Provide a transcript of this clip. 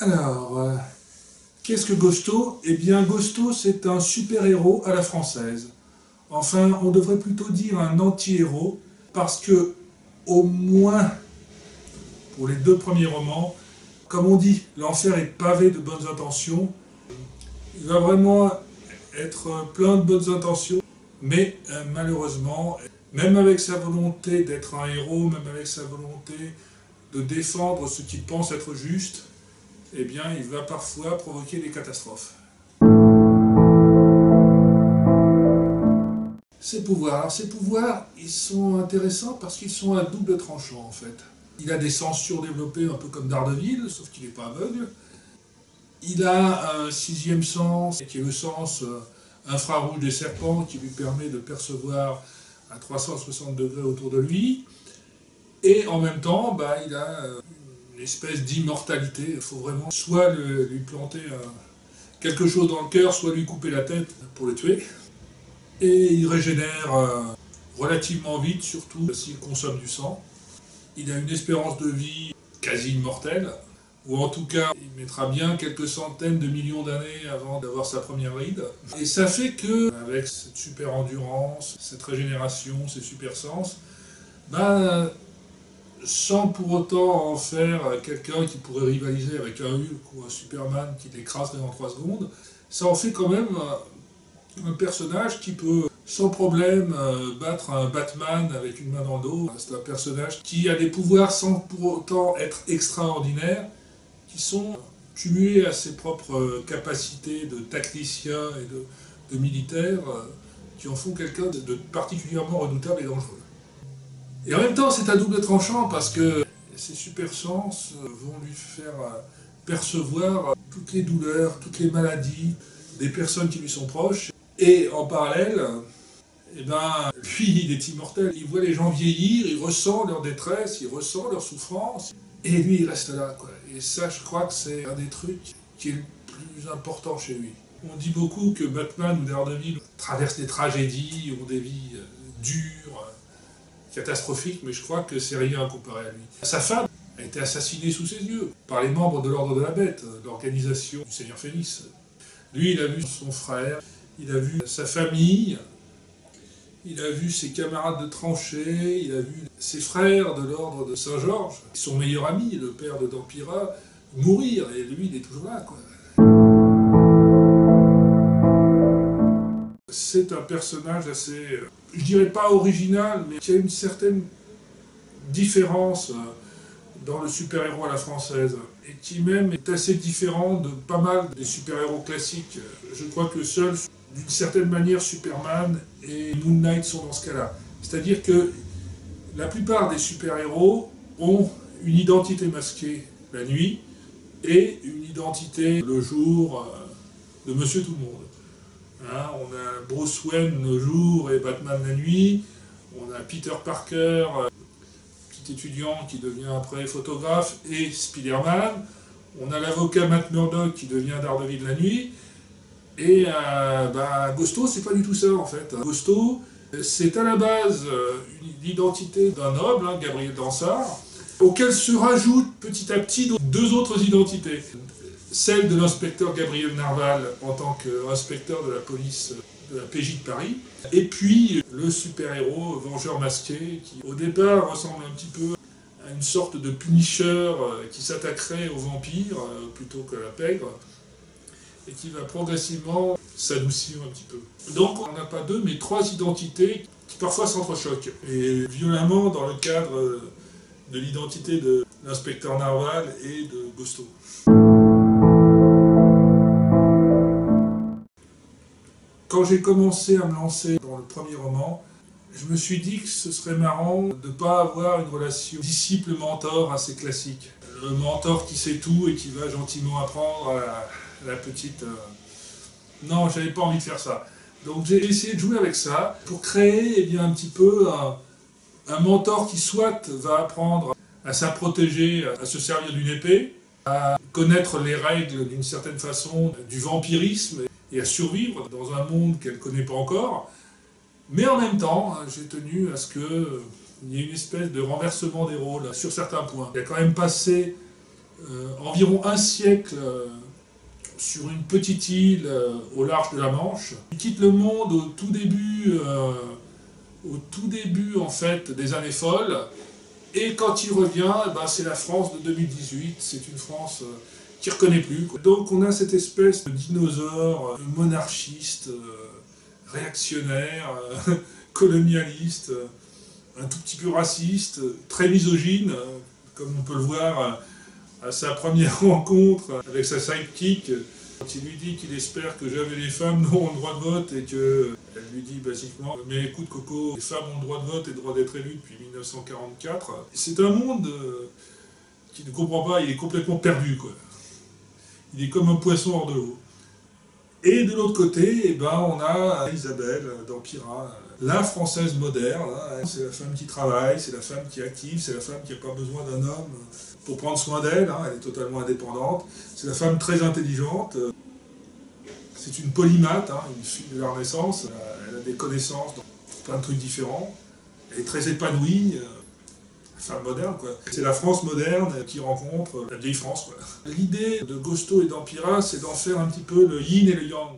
Alors, qu'est-ce que Ghosto? Eh bien, Ghosto, c'est un super-héros à la française. Enfin, on devrait plutôt dire un anti-héros, parce que, au moins pour les deux premiers romans, comme on dit, l'enfer est pavé de bonnes intentions. Il va vraiment être plein de bonnes intentions, mais malheureusement, même avec sa volonté d'être un héros, même avec sa volonté de défendre ce qu'il pense être juste, eh bien, il va parfois provoquer des catastrophes. Ces pouvoirs, ils sont intéressants parce qu'ils sont à double tranchant en fait. Il a des sens surdéveloppés un peu comme Daredevil, sauf qu'il n'est pas aveugle. Il a un sixième sens, qui est le sens infrarouge des serpents, qui lui permet de percevoir à 360 degrés autour de lui. Et en même temps, il a une espèce d'immortalité. Il faut vraiment soit lui planter quelque chose dans le cœur, soit lui couper la tête pour le tuer. Et il régénère relativement vite, surtout s'il consomme du sang. Il a une espérance de vie quasi immortelle, ou en tout cas, il mettra bien quelques centaines de millions d'années avant d'avoir sa première ride. Et ça fait que, avec cette super endurance, cette régénération, ces super sens, sans pour autant en faire quelqu'un qui pourrait rivaliser avec un Hulk ou un Superman qui l'écraserait en 3 secondes, ça en fait quand même un personnage qui peut sans problème battre un Batman avec une main dans le dos. C'est un personnage qui a des pouvoirs sans pour autant être extraordinaires, qui sont cumulés à ses propres capacités de tacticien et de militaire, qui en font quelqu'un de particulièrement redoutable et dangereux. Et en même temps, c'est à double tranchant parce que ces super sens vont lui faire percevoir toutes les douleurs, toutes les maladies des personnes qui lui sont proches. Et en parallèle, lui, il est immortel. Il voit les gens vieillir, il ressent leur détresse, il ressent leur souffrance. Et lui, il reste là, quoi. Et ça, je crois que c'est un des trucs qui est le plus important chez lui. On dit beaucoup que Batman ou Daredevil traversent des tragédies, ont des vies dures, catastrophiques, mais je crois que c'est rien comparé à lui. Sa femme a été assassinée sous ses yeux par les membres de l'Ordre de la Bête, l'organisation du Seigneur Phénix. Lui, il a vu son frère, il a vu sa famille, il a vu ses camarades de tranchée, il a vu ses frères de l'Ordre de Saint-Georges, son meilleur ami, le père de Dampira, mourir, et lui, il est toujours là, quoi. C'est un personnage assez, je dirais pas original, mais qui a une certaine différence dans le super-héros à la française, et qui même est assez différent de pas mal des super-héros classiques. Je crois que seul, d'une certaine manière, Superman et Moon Knight sont dans ce cas-là. C'est-à-dire que la plupart des super-héros ont une identité masquée la nuit et une identité le jour de Monsieur Tout-le-Monde. Hein, on a Bruce Wayne le jour et Batman la nuit, on a Peter Parker, petit étudiant qui devient après photographe, et Spider-Man, on a l'avocat Matt Murdock qui devient Daredevil la nuit, et Ghosto, c'est pas du tout ça en fait. Ghosto, c'est à la base l'identité d'un noble, Gabriel Dansard, auquel se rajoutent petit à petit 2 autres identités. Celle de l'inspecteur Gabriel Narval en tant qu'inspecteur de la police de la PJ de Paris, et puis le super-héros vengeur masqué qui au départ ressemble un petit peu à une sorte de Punisher qui s'attaquerait aux vampires plutôt que la pègre, et qui va progressivement s'adoucir un petit peu. Donc on n'a pas 2 mais 3 identités qui parfois s'entrechoquent, et violemment dans le cadre de l'identité de l'inspecteur Narval et de Ghosto. Quand j'ai commencé à me lancer dans le premier roman, je me suis dit que ce serait marrant de ne pas avoir une relation disciple-mentor assez classique. Le mentor qui sait tout et qui va gentiment apprendre à la petite... Non, j'avais pas envie de faire ça. Donc j'ai essayé de jouer avec ça pour créer un petit peu un mentor qui soit va apprendre à s'approtéger, à se servir d'une épée, à connaître les règles d'une certaine façon du vampirisme et à survivre dans un monde qu'elle ne connaît pas encore. Mais en même temps, j'ai tenu à ce qu'il y ait une espèce de renversement des rôles sur certains points. Il a quand même passé environ un siècle sur une petite île au large de la Manche. Il quitte le monde au tout début en fait, des années folles. Et quand il revient, c'est la France de 2018. C'est une France qui ne reconnaît plus, quoi. Donc on a cette espèce de dinosaure monarchiste, réactionnaire, colonialiste, un tout petit peu raciste, très misogyne, comme on peut le voir à sa première rencontre avec sa sidekick, quand il lui dit qu'il espère que jamais les femmes n'auront le droit de vote et qu'elle lui dit basiquement « Mais écoute Coco, les femmes ont le droit de vote et le droit d'être élues depuis 1944 ». C'est un monde qui ne comprend pas, il est complètement perdu, quoi. Il est comme un poisson hors de l'eau. Et de l'autre côté, on a Isabelle d'Empira, la française moderne. C'est la femme qui travaille, c'est la femme qui est active, c'est la femme qui n'a pas besoin d'un homme pour prendre soin d'elle, elle est totalement indépendante. C'est la femme très intelligente. C'est une polymathe, une fille de la Renaissance. Elle a des connaissances dans plein de trucs différents. Elle est très épanouie. Femme moderne, quoi. C'est la France moderne qui rencontre la vieille France, quoi. L'idée de Gosto et d'Empira, c'est d'en faire un petit peu le yin et le yang.